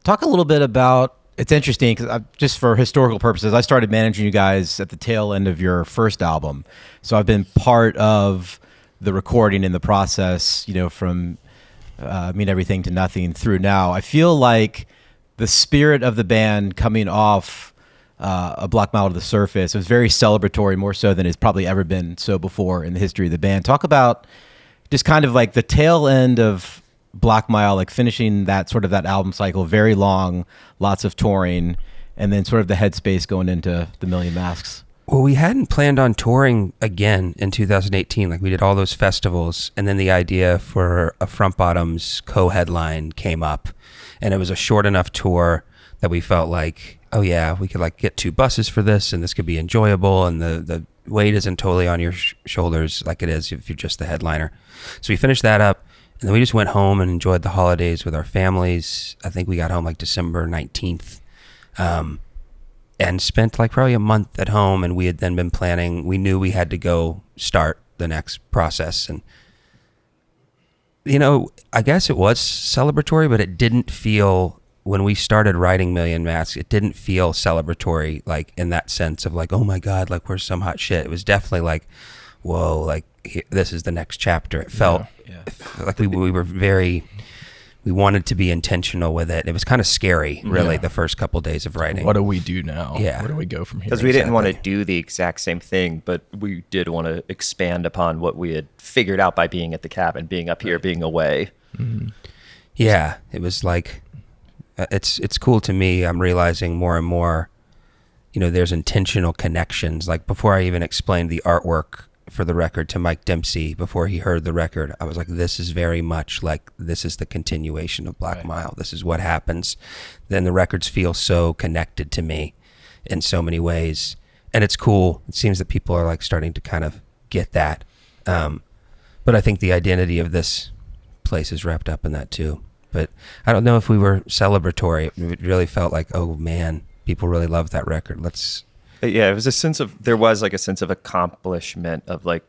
Talk a little bit about, it's interesting because just for historical purposes, I started managing you guys at the tail end of your first album. So I've been part of the recording and the process, from Mean Everything to Nothing through now. I feel like the spirit of the band coming off a Black Mile to the Surface was very celebratory, more so than it's probably ever been so before in the history of the band. Talk about just kind of like the tail end of Black Mile, like finishing that album cycle, very long, lots of touring, and then sort of the headspace going into the Million Masks. Well, we hadn't planned on touring again in 2018. Like, we did all those festivals, and then the idea for a Front Bottoms co-headline came up, and it was a short enough tour that we felt like, oh yeah, we could like get 2 buses for this, and this could be enjoyable, and the weight isn't totally on your shoulders like it is if you're just the headliner. So we finished that up. And then we just went home and enjoyed the holidays with our families. I think we got home like December 19th, and spent like probably a month at home. And we had then been planning. We knew we had to go start the next process. And, I guess it was celebratory, but it didn't feel, when we started writing Million Masks, it didn't feel celebratory, like in that sense of like, oh my God, like we're some hot shit. It was definitely like, whoa, like this is the next chapter. It felt like we wanted to be intentional with it. It was kind of scary, really, the first couple days of writing. What do we do now? Yeah. Where do we go from here? Because we didn't want to do the exact same thing, but we did want to expand upon what we had figured out by being at the cabin, being up here, being away. Mm-hmm. Yeah, it was like, it's cool to me. I'm realizing more and more, there's intentional connections. Like, before I even explained the artwork for the record to Mike Dempsey, before he heard the record, I was like, this is very much like, this is the continuation of Black Mile. This is what happens. Then the records feel so connected to me in so many ways. And it's cool. It seems that people are like starting to kind of get that. But I think the identity of this place is wrapped up in that too. But I don't know if we were celebratory. It really felt like, oh man, people really love that record. Yeah, it was there was like a sense of accomplishment of like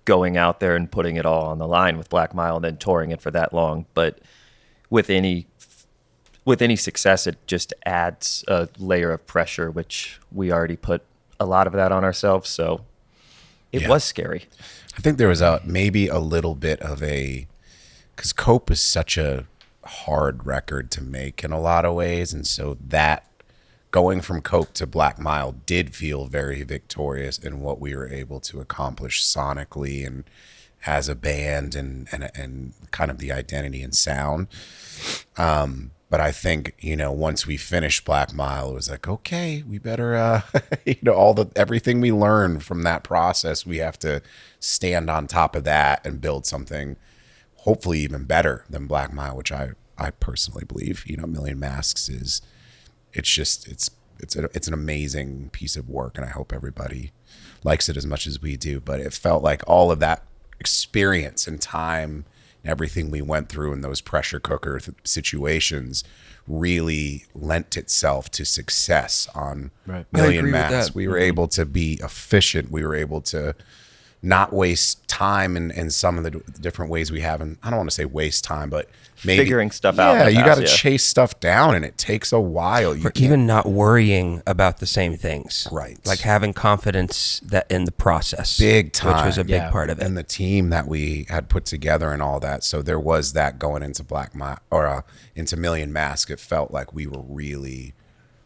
going out there and putting it all on the line with Black Mile and then touring it for that long. But with any success, it just adds a layer of pressure, which we already put a lot of that on ourselves. So it was scary. I think there was maybe a little bit of because Cope is such a hard record to make in a lot of ways. And so that, going from Cope to Black Mile did feel very victorious in what we were able to accomplish sonically and as a band and kind of the identity and sound. But I think, once we finished Black Mile, it was like, okay, we better, everything we learned from that process, we have to stand on top of that and build something hopefully even better than Black Mile, which I personally believe, Million Masks is, it's an amazing piece of work, and I hope everybody likes it as much as we do. But it felt like all of that experience and time, everything we went through in those pressure cooker situations really lent itself to success on Million Masks. We were able to be efficient. We were able to not waste time in some of the different ways we have. And I don't want to say waste time, but maybe figuring stuff out. Yeah, you got to chase stuff down, and it takes a while. Or even not worrying about the same things. Right. Like having confidence that in the process. Big time. Which was a big part of it. And the team that we had put together and all that. So there was that going into into Million Masks. It felt like we were really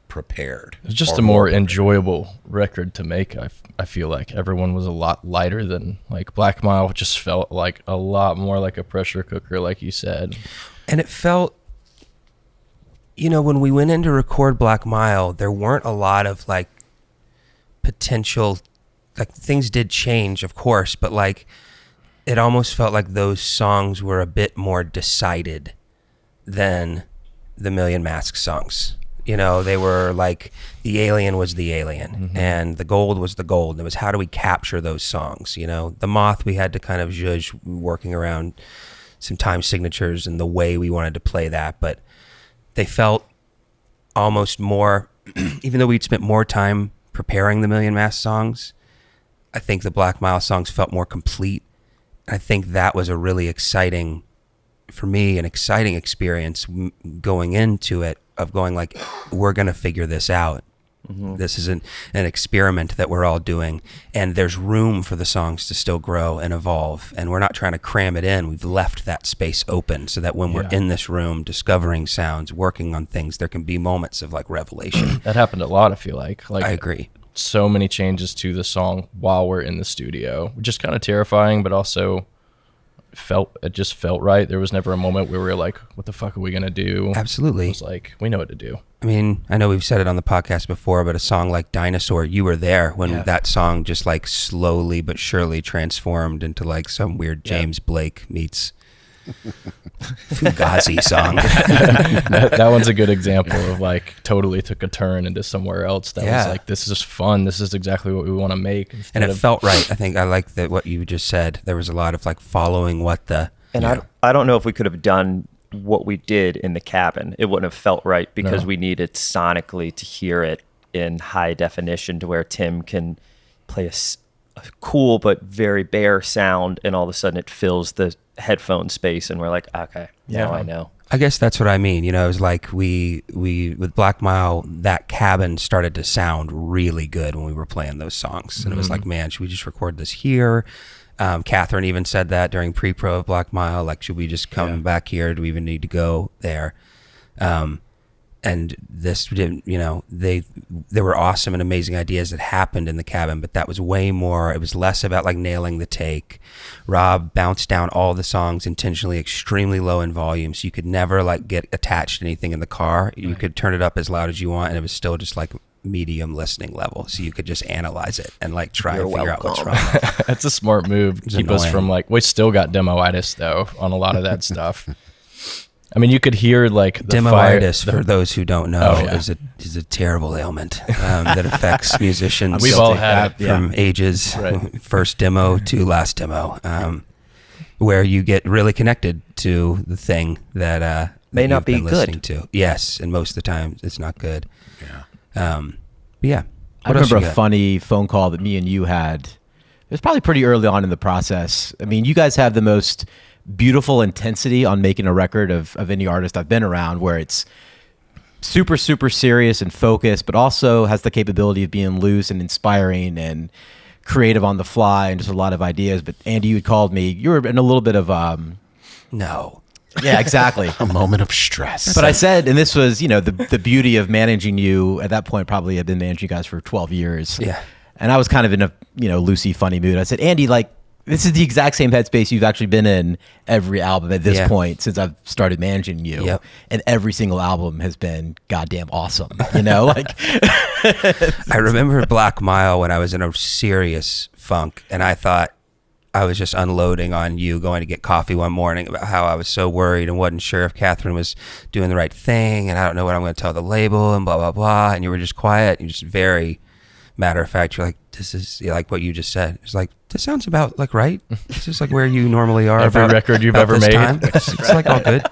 prepared. It's just a more enjoyable record to make. I feel like everyone was a lot lighter than like Black Mile. Just felt like a lot more like a pressure cooker, like you said. And it felt, when we went in to record Black Mile, there weren't a lot of like potential, like things did change, of course, but like it almost felt like those songs were a bit more decided than the Million Masks songs. They were like, the alien was the alien, and the gold was the gold. And it was, how do we capture those songs? The Moth, we had to kind of judge, working around some time signatures and the way we wanted to play that. But they felt almost more, even though we'd spent more time preparing the Million Masks songs, I think the Black Mile songs felt more complete. I think that was a really exciting for me, an exciting experience going into it, of going like, we're going to figure this out. This is an experiment that we're all doing, and there's room for the songs to still grow and evolve, and we're not trying to cram it in. We've left that space open so that when we're in this room discovering sounds, working on things, there can be moments of like revelation. That happened a lot, I feel like I agree. So many changes to the song while we're in the studio, just kind of terrifying, but also it just felt right. There was never a moment where we were like, what the fuck are we gonna do? Absolutely. It was like, we know what to do. I mean, I know we've said it on the podcast before, but a song like Dinosaur, you were there when that song just like slowly but surely transformed into like some weird James Blake meets Fugazi song. that one's a good example of like totally took a turn into somewhere else. That was like, this is fun. This is exactly what we want to make. And it felt right. I think I like that what you just said. There was a lot of like following what the... And I don't know if we could have done what we did in the cabin. It wouldn't have felt right because we needed sonically to hear it in high definition to where Tim can play a cool but very bare sound, and all of a sudden it fills the headphone space, and we're like, okay, now I know. I guess that's what I mean. You know, it was like we with Black Mile, that cabin started to sound really good when we were playing those songs, and it was like, man, should we just record this here? Catherine even said that during pre-pro of Black Mile, like, should we just come back here? Do we even need to go there? And this didn't, you know, there were awesome and amazing ideas that happened in the cabin, but that was way more, it was less about like nailing the take. Rob bounced down all the songs intentionally extremely low in volume, so you could never like get attached to anything in the car. You could turn it up as loud as you want, and it was still just like medium listening level, so you could just analyze it and like try and figure out what's wrong. That's a smart move. Keep us from like, we still got demoitis though on a lot of that stuff. I mean, you could hear like the demoitis, for those who don't know, is a terrible ailment that affects musicians. We've all had it from ages, first demo to last demo, where you get really connected to the thing that may not be good. To. Yes, and most of the time it's not good. But yeah. I remember a funny phone call that me and you had. It was probably pretty early on in the process. I mean, you guys have the most beautiful intensity on making a record of any artist I've been around, where it's super, super serious and focused, but also has the capability of being loose and inspiring and creative on the fly and just a lot of ideas. But Andy, you had called me. You were in a little bit of no. Yeah, exactly. A moment of stress. But I said, and this was, you know, the beauty of managing you at that point, probably had been managing you guys for 12 years. Yeah. And I was kind of in a, you know, loosey, funny mood. I said, Andy, like, this is the exact same headspace you've actually been in every album at this point since I've started managing you. Yep. And every single album has been goddamn awesome, you know? Like, I remember Black Mile when I was in a serious funk, and I thought I was just unloading on you going to get coffee one morning about how I was so worried and wasn't sure if Catherine was doing the right thing, and I don't know what I'm going to tell the label, and blah, blah, blah. And you were just quiet. You're just very matter of fact. You're like, this is like what you just said. It's like, this sounds about like right. This is like where you normally are. Every record you've ever made. It's like all good.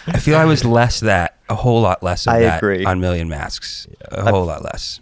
I feel I was a whole lot less of that agree. on Million Masks. A whole lot less.